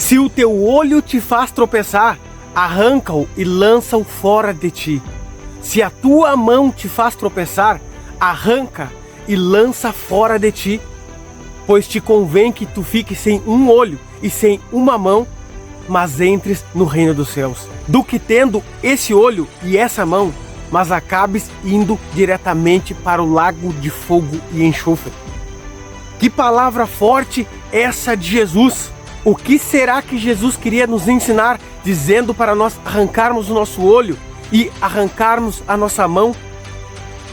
Se o teu olho te faz tropeçar, arranca-o e lança-o fora de ti. Se a tua mão te faz tropeçar, arranca e lança fora de ti. Pois te convém que tu fiques sem um olho e sem uma mão, mas entres no reino dos céus, do que tendo esse olho e essa mão, mas acabes indo diretamente para o lago de fogo e enxofre. Que palavra forte essa de Jesus! O que será que Jesus queria nos ensinar, dizendo para nós arrancarmos o nosso olho e arrancarmos a nossa mão?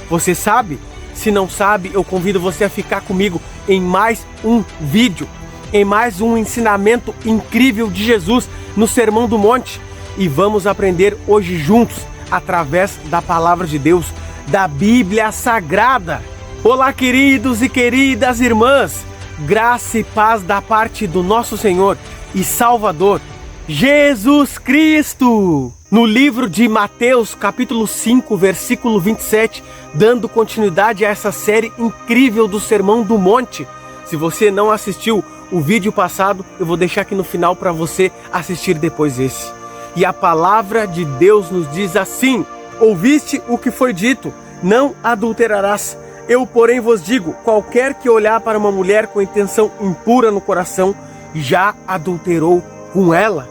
Você sabe? Se não sabe, eu convido você a ficar comigo em mais um vídeo, em mais um ensinamento incrível de Jesus no Sermão do Monte. E vamos aprender hoje juntos, através da Palavra de Deus, da Bíblia Sagrada. Olá, queridos e queridas irmãs! Graça e paz da parte do nosso Senhor e Salvador, Jesus Cristo! No livro de Mateus, capítulo 5, versículo 27, dando continuidade a essa série incrível do Sermão do Monte. Se você não assistiu o vídeo passado, eu vou deixar aqui no final para você assistir depois esse. E a palavra de Deus nos diz assim: ouviste o que foi dito, não adulterarás. Eu, porém, vos digo, qualquer que olhar para uma mulher com intenção impura no coração, já adulterou com ela.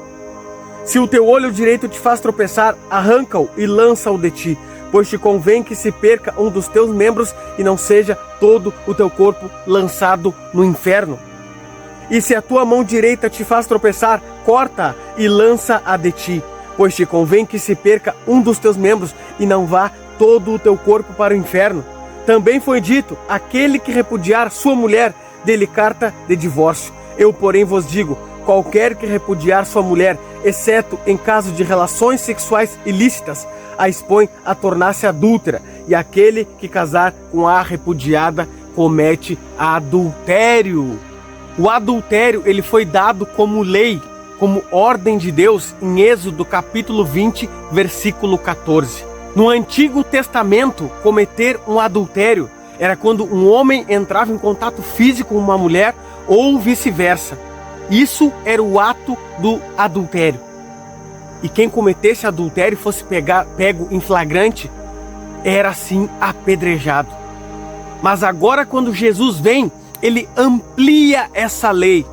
Se o teu olho direito te faz tropeçar, arranca-o e lança-o de ti, pois te convém que se perca um dos teus membros e não seja todo o teu corpo lançado no inferno. E se a tua mão direita te faz tropeçar, corta-a e lança-a de ti, pois te convém que se perca um dos teus membros e não vá todo o teu corpo para o inferno. Também foi dito, aquele que repudiar sua mulher, dê-lhe carta de divórcio. Eu, porém, vos digo, qualquer que repudiar sua mulher, exceto em caso de relações sexuais ilícitas, a expõe a tornar-se adúltera, e aquele que casar com a repudiada comete adultério. O adultério, ele foi dado como lei, como ordem de Deus em Êxodo capítulo 20, versículo 14. No Antigo Testamento, cometer um adultério era quando um homem entrava em contato físico com uma mulher ou vice-versa. Isso era o ato do adultério. E quem cometesse adultério e fosse pego em flagrante, era assim apedrejado. Mas agora, quando Jesus vem, ele amplia essa lei.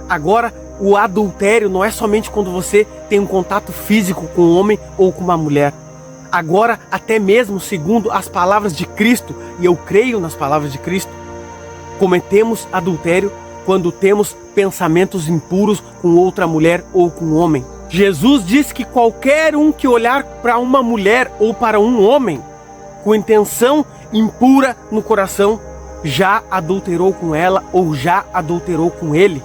Agora, o adultério não é somente quando você tem um contato físico com um homem ou com uma mulher. Agora, até mesmo segundo as palavras de Cristo, e eu creio nas palavras de Cristo, cometemos adultério quando temos pensamentos impuros com outra mulher ou com um homem. Jesus diz que qualquer um que olhar para uma mulher ou para um homem com intenção impura no coração, já adulterou com ela ou já adulterou com ele.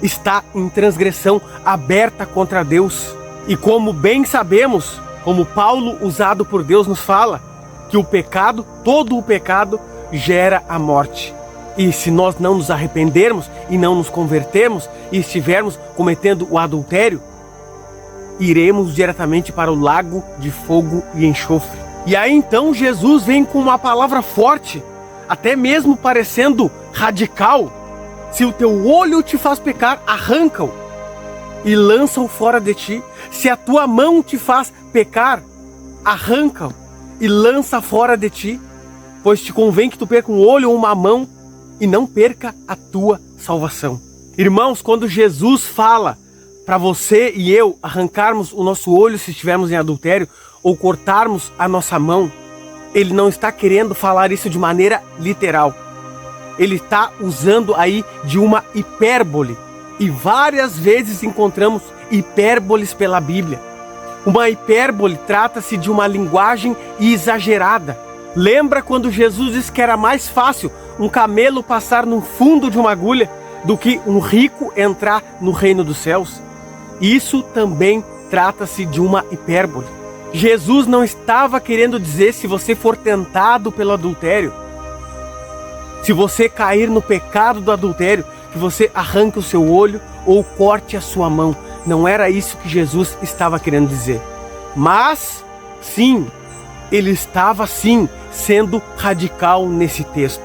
Está em transgressão aberta contra Deus. E como bem sabemos, como Paulo, usado por Deus, nos fala, que o pecado, todo o pecado, gera a morte. E se nós não nos arrependermos e não nos convertermos e estivermos cometendo o adultério, iremos diretamente para o lago de fogo e enxofre. E aí então Jesus vem com uma palavra forte, até mesmo parecendo radical. Se o teu olho te faz pecar, arranca-o e lança-o fora de ti. Se a tua mão te faz pecar, arranca-o e lança fora de ti, pois te convém que tu perca um olho ou uma mão e não perca a tua salvação. Irmãos, quando Jesus fala para você e eu arrancarmos o nosso olho se estivermos em adultério ou cortarmos a nossa mão, ele não está querendo falar isso de maneira literal. Ele está usando aí de uma hipérbole. E várias vezes encontramos hipérboles pela Bíblia. Uma hipérbole trata-se de uma linguagem exagerada. Lembra quando Jesus disse que era mais fácil um camelo passar no fundo de uma agulha do que um rico entrar no reino dos céus? Isso também trata-se de uma hipérbole. Jesus não estava querendo dizer se você for tentado pelo adultério, se você cair no pecado do adultério, que você arranque o seu olho ou corte a sua mão. Não era isso que Jesus estava querendo dizer. Mas, sim, ele estava sim sendo radical nesse texto.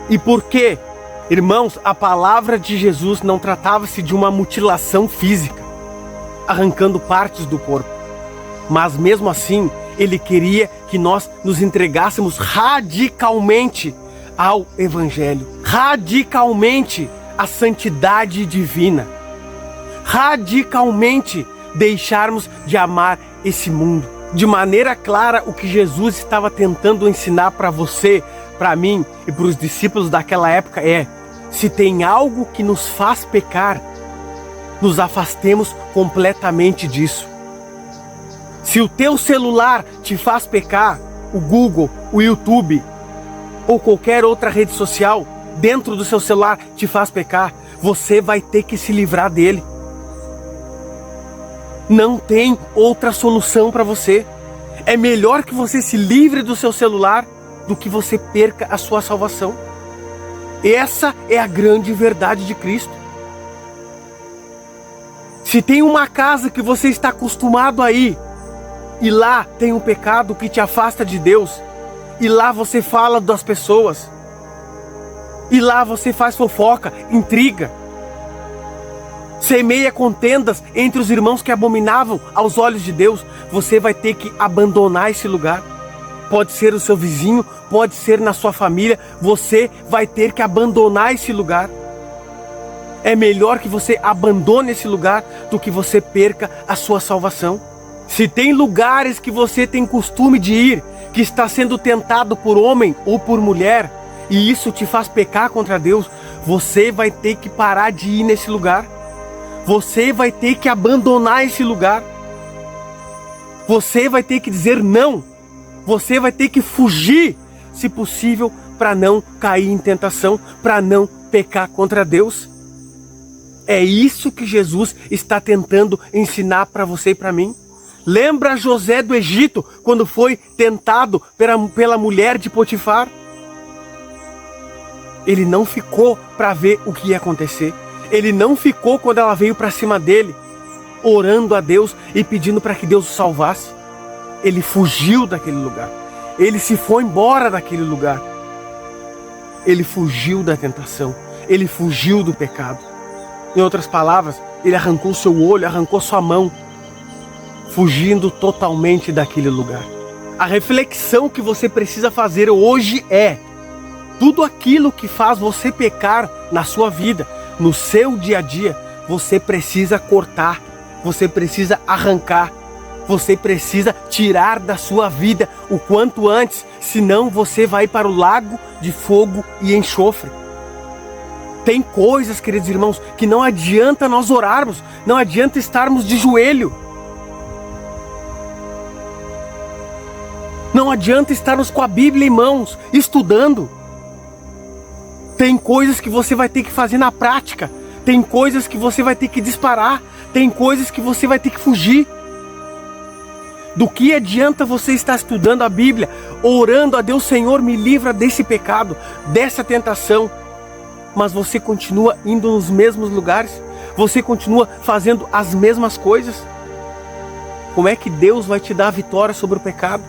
E por quê? Irmãos, a palavra de Jesus não tratava-se de uma mutilação física, arrancando partes do corpo. Mas mesmo assim, ele queria que nós nos entregássemos radicalmente ao Evangelho, radicalmente à santidade divina, radicalmente deixarmos de amar esse mundo. De maneira clara, o que Jesus estava tentando ensinar para você, para mim e para os discípulos daquela época é: se tem algo que nos faz pecar, nos afastemos completamente disso. Se o teu celular te faz pecar, o Google, o YouTube ou qualquer outra rede social dentro do seu celular te faz pecar, você vai ter que se livrar dele. Não tem outra solução para você. É melhor que você se livre do seu celular do que você perca a sua salvação. Essa é a grande verdade de Cristo. Se tem uma casa que você está acostumado a ir, e lá tem um pecado que te afasta de Deus, e lá você fala das pessoas, e lá você faz fofoca, intriga, semeia contendas entre os irmãos que abominavam aos olhos de Deus, você vai ter que abandonar esse lugar. Pode ser o seu vizinho, pode ser na sua família, você vai ter que abandonar esse lugar. É melhor que você abandone esse lugar do que você perca a sua salvação. Se tem lugares que você tem costume de ir, que está sendo tentado por homem ou por mulher, e isso te faz pecar contra Deus, você vai ter que parar de ir nesse lugar. Você vai ter que abandonar esse lugar. Você vai ter que dizer não. Você vai ter que fugir, se possível, para não cair em tentação, para não pecar contra Deus. É isso que Jesus está tentando ensinar para você e para mim. Lembra José do Egito, quando foi tentado pela mulher de Potifar? Ele não ficou para ver o que ia acontecer. Ele não ficou quando ela veio para cima dele, orando a Deus e pedindo para que Deus o salvasse. Ele fugiu daquele lugar. Ele se foi embora daquele lugar. Ele fugiu da tentação. Ele fugiu do pecado. Em outras palavras, ele arrancou seu olho, arrancou sua mão, fugindo totalmente daquele lugar. A reflexão que você precisa fazer hoje é: tudo aquilo que faz você pecar na sua vida, no seu dia a dia, você precisa cortar, você precisa arrancar, você precisa tirar da sua vida o quanto antes, senão você vai para o lago de fogo e enxofre. Tem coisas, queridos irmãos, que não adianta nós orarmos, não adianta estarmos de joelho, não adianta estarmos com a Bíblia em mãos, estudando. Tem coisas que você vai ter que fazer na prática, tem coisas que você vai ter que disparar, tem coisas que você vai ter que fugir. Do que adianta você estar estudando a Bíblia, orando a Deus: Senhor, me livra desse pecado, dessa tentação, mas você continua indo nos mesmos lugares, você continua fazendo as mesmas coisas? Como é que Deus vai te dar a vitória sobre o pecado?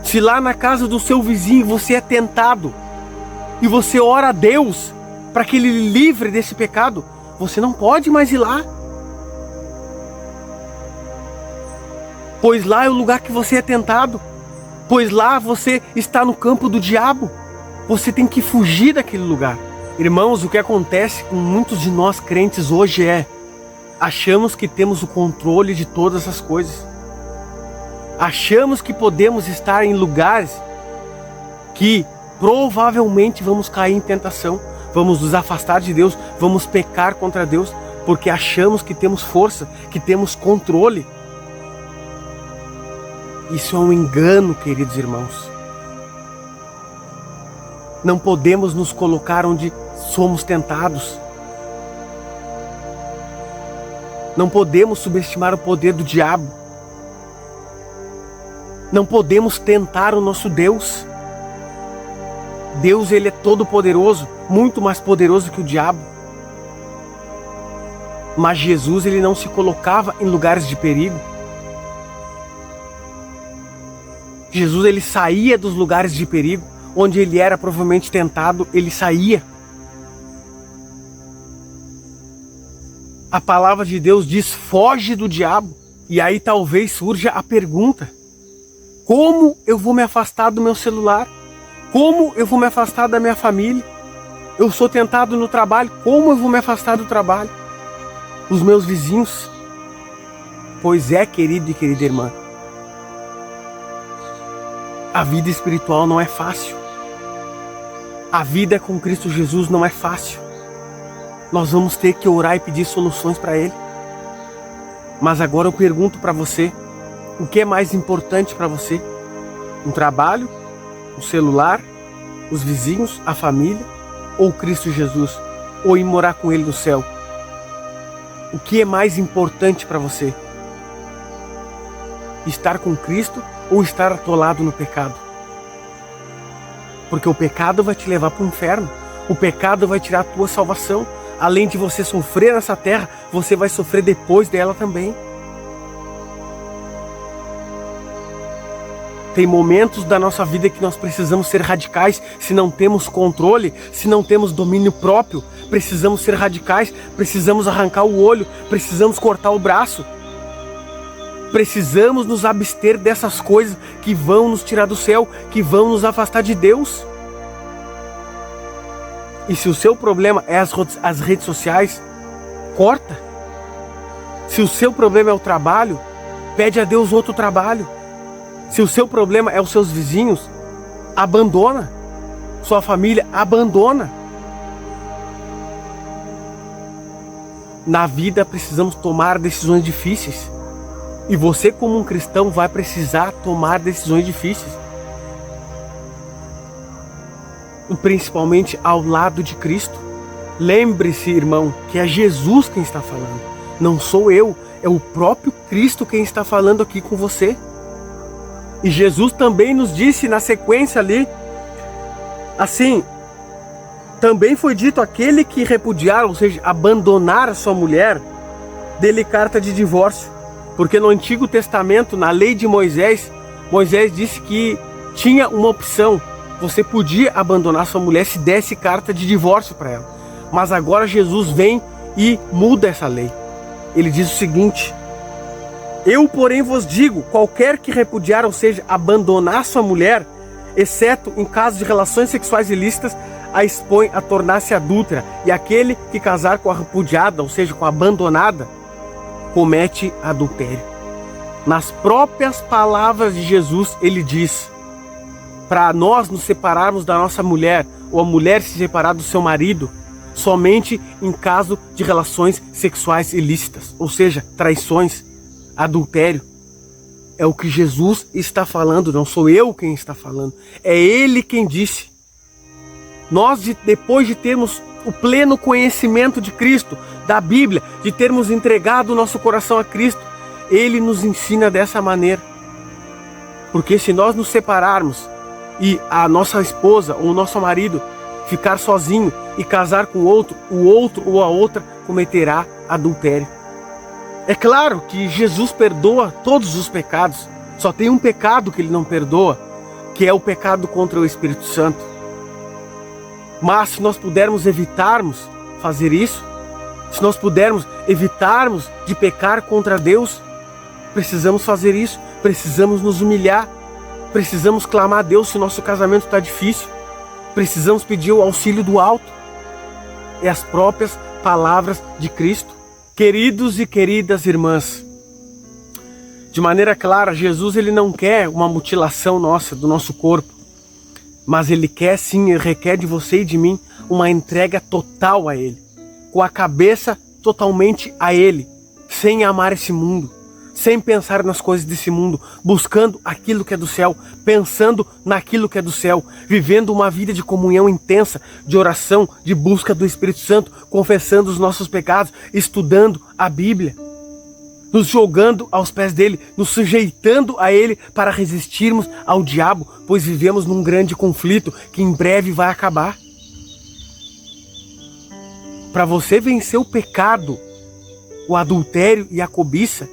Se lá na casa do seu vizinho você é tentado e você ora a Deus para que Ele lhe livre desse pecado, você não pode mais ir lá. Pois lá é o lugar que você é tentado. Pois lá você está no campo do diabo. Você tem que fugir daquele lugar. Irmãos, o que acontece com muitos de nós crentes hoje é: achamos que temos o controle de todas as coisas. Achamos que podemos estar em lugares que provavelmente vamos cair em tentação, vamos nos afastar de Deus, vamos pecar contra Deus, porque achamos que temos força, que temos controle. Isso é um engano, queridos irmãos. Não podemos nos colocar onde somos tentados. Não podemos subestimar o poder do diabo. Não podemos tentar o nosso Deus. Deus, Ele é todo poderoso, muito mais poderoso que o diabo. Mas Jesus, Ele não se colocava em lugares de perigo. Jesus, Ele saía dos lugares de perigo. onde ele era provavelmente tentado, ele saía. A palavra de Deus diz: foge do diabo. E aí talvez surja a pergunta: como eu vou me afastar do meu celular? Como eu vou me afastar da minha família? Eu sou tentado no trabalho, como eu vou me afastar do trabalho? Os meus vizinhos? Pois é, querido e querida irmã, a vida espiritual não é fácil. A vida com Cristo Jesus não é fácil. Nós vamos ter que orar e pedir soluções para Ele. Mas agora eu pergunto para você, o que é mais importante para você? Um trabalho, o celular, os vizinhos, a família, ou Cristo Jesus, ou ir morar com Ele no céu? O que é mais importante para você? Estar com Cristo ou estar atolado no pecado? Porque o pecado vai te levar para o inferno. O pecado vai tirar a tua salvação. Além de você sofrer nessa terra, você vai sofrer depois dela também. Tem momentos da nossa vida que nós precisamos ser radicais. Se não temos controle, se não temos domínio próprio, precisamos ser radicais, precisamos arrancar o olho, precisamos cortar o braço. Precisamos nos abster dessas coisas que vão nos tirar do céu, que vão nos afastar de Deus. E se o seu problema é as redes sociais, corta. Se o seu problema é o trabalho, pede a Deus outro trabalho. Se o seu problema é os seus vizinhos, abandona. Sua família, abandona. Na vida precisamos tomar decisões difíceis. E você, como um cristão, vai precisar tomar decisões difíceis. Principalmente ao lado de Cristo. Lembre-se, irmão, que é Jesus quem está falando. Não sou eu, é o próprio Cristo quem está falando aqui com você. E Jesus também nos disse na sequência ali, assim, também foi dito: aquele que repudiar, ou seja, abandonar a sua mulher, dê-lhe carta de divórcio. Porque no Antigo Testamento, na lei de Moisés, Moisés disse que tinha uma opção. Você podia abandonar sua mulher se desse carta de divórcio para ela. Mas agora Jesus vem e muda essa lei. Ele diz o seguinte: eu, porém, vos digo, qualquer que repudiar, ou seja, abandonar sua mulher, exceto em caso de relações sexuais ilícitas, a expõe a tornar-se adúltera. E aquele que casar com a repudiada, ou seja, com a abandonada, comete adultério. Nas próprias palavras de Jesus, ele diz: para nós nos separarmos da nossa mulher, ou a mulher se separar do seu marido, somente em caso de relações sexuais ilícitas, ou seja, traições, adultério. É o que Jesus está falando, não sou eu quem está falando, é Ele quem disse. Nós, depois de termos o pleno conhecimento de Cristo, da Bíblia, de termos entregado o nosso coração a Cristo, Ele nos ensina dessa maneira. Porque se nós nos separarmos e a nossa esposa ou o nosso marido ficar sozinho e casar com outro, o outro ou a outra cometerá adultério. É claro que Jesus perdoa todos os pecados. Só tem um pecado que Ele não perdoa, que é o pecado contra o Espírito Santo. Mas se nós pudermos evitarmos fazer isso, se nós pudermos evitarmos de pecar contra Deus, precisamos fazer isso. Precisamos nos humilhar. Precisamos clamar a Deus se o nosso casamento está difícil. Precisamos pedir o auxílio do alto. É as próprias palavras de Cristo. Queridos e queridas irmãs, de maneira clara, Jesus ele não quer uma mutilação nossa, do nosso corpo, mas Ele quer sim, Ele requer de você e de mim uma entrega total a Ele, com a cabeça totalmente a Ele, sem amar esse mundo, sem pensar nas coisas desse mundo, buscando aquilo que é do céu, pensando naquilo que é do céu, vivendo uma vida de comunhão intensa, de oração, de busca do Espírito Santo, confessando os nossos pecados, estudando a Bíblia, nos jogando aos pés dele, nos sujeitando a ele para resistirmos ao diabo, pois vivemos num grande conflito que em breve vai acabar. Para você vencer o pecado, o adultério e a cobiça,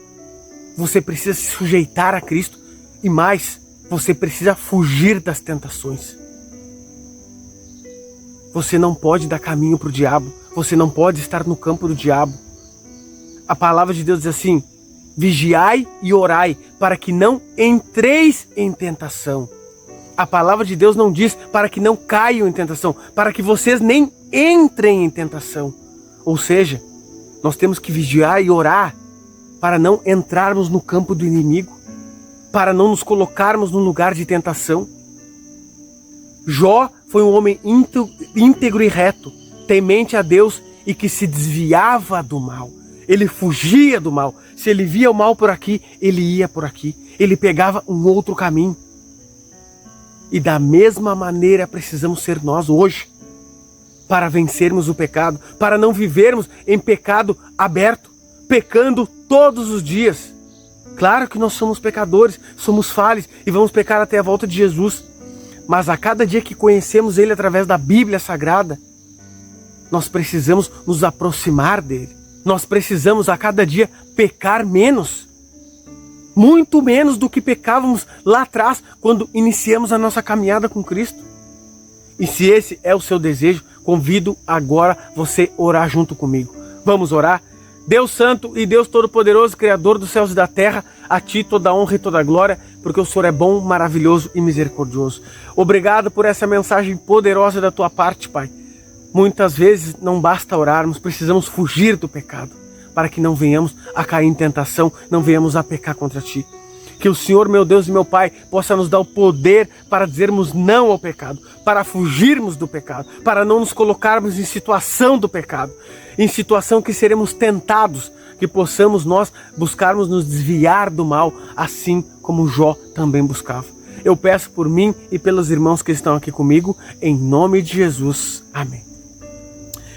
você precisa se sujeitar a Cristo e mais, você precisa fugir das tentações. Você não pode dar caminho para o diabo. Você não pode estar no campo do diabo. A palavra de Deus diz assim: vigiai e orai para que não entreis em tentação. A palavra de Deus não diz para que não caiam em tentação, para que vocês nem entrem em tentação. Ou seja, nós temos que vigiar e orar para não entrarmos no campo do inimigo, para não nos colocarmos num lugar de tentação. Jó foi um homem íntegro e reto, temente a Deus e que se desviava do mal. Ele fugia do mal. Se ele via o mal por aqui, ele ia por aqui. Ele pegava um outro caminho. E da mesma maneira precisamos ser nós hoje, para vencermos o pecado, para não vivermos em pecado aberto, pecando todos os dias. Claro que nós somos pecadores, somos falhos e vamos pecar até a volta de Jesus. Mas a cada dia que conhecemos Ele através da Bíblia Sagrada, nós precisamos nos aproximar dEle. Nós precisamos a cada dia pecar menos. Muito menos do que pecávamos lá atrás, quando iniciamos a nossa caminhada com Cristo. E se esse é o seu desejo, convido agora você a orar junto comigo. Vamos orar? Deus Santo e Deus Todo-Poderoso, Criador dos céus e da terra, a Ti toda a honra e toda a glória, porque o Senhor é bom, maravilhoso e misericordioso. Obrigado por essa mensagem poderosa da Tua parte, Pai. Muitas vezes não basta orarmos, precisamos fugir do pecado, para que não venhamos a cair em tentação, não venhamos a pecar contra Ti. Que o Senhor, meu Deus e meu Pai, possa nos dar o poder para dizermos não ao pecado, para fugirmos do pecado, para não nos colocarmos em situação do pecado, em situação que seremos tentados, que possamos nós buscarmos nos desviar do mal, assim como Jó também buscava. Eu peço por mim e pelos irmãos que estão aqui comigo, em nome de Jesus. Amém.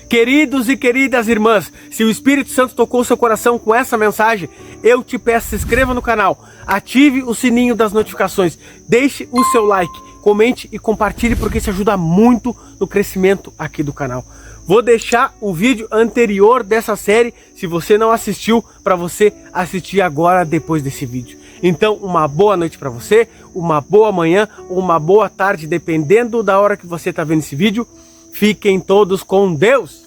Queridos e queridas irmãs, se o Espírito Santo tocou seu coração com essa mensagem, eu te peço, se inscreva no canal, ative o sininho das notificações, deixe o seu like, comente e compartilhe, porque isso ajuda muito no crescimento aqui do canal. Vou deixar o vídeo anterior dessa série, se você não assistiu, para você assistir agora depois desse vídeo. Então, uma boa noite para você, uma boa manhã, uma boa tarde, dependendo da hora que você está vendo esse vídeo. Fiquem todos com Deus!